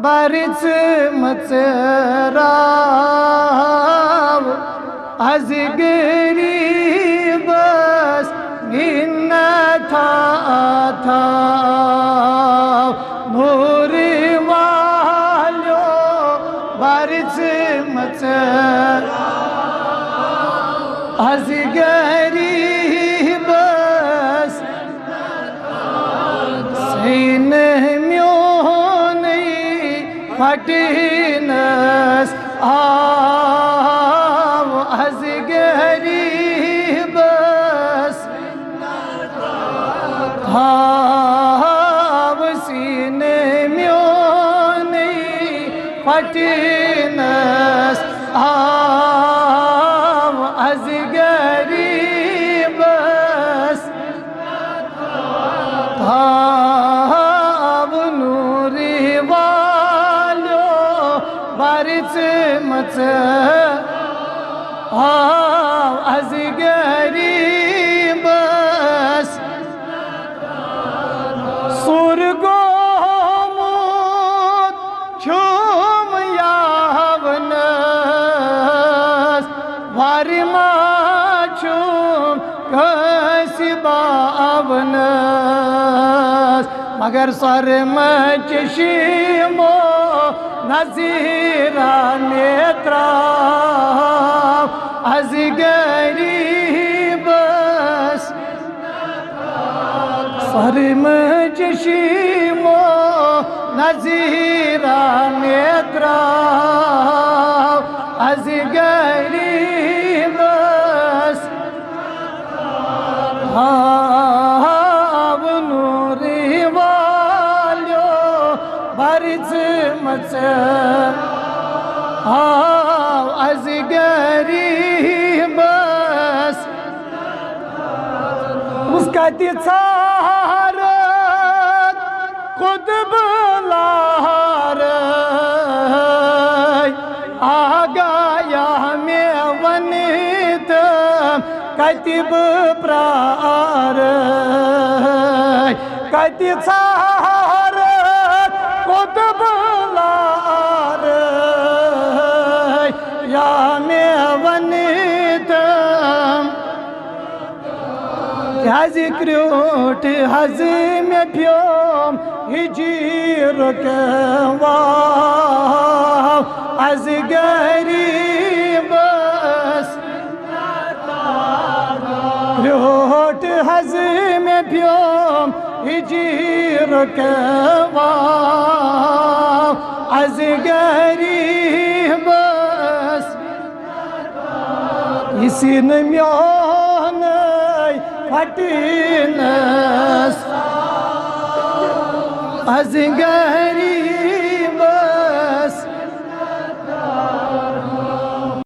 बरिच मचराव आज गरीबस गिन्न था नूर वालो बरिच मचराव आज गरीबस सीन फटिनस आव आज गरीबस हाव सीने म्योने फटिनस आव आज गरीबस हाव नूरी बरिच मचराव आज गरीबस सुरगोमुत छुम यावनस वारिमा छुम कसिबावनस मगर सर मचशिमो नज़ीरा नेत्राव आज गरीबस सर मचशिमो नज़ीरा नेत्राव आज गरीबस हाव नूरी वालो बरिच मचराव आज गरीबस उसका तिचारत खुद बुलार आगाया में वनित कतिब प्रार कतिचारत खुद बुलार या में वनितम हज़िक्रोट हज़ में प्योम हिजीर कवाव आज गरीबस क्रोट हज़ में प्योम हिजीर कवाव आज गरीबस इसी म्योन फटिनस आज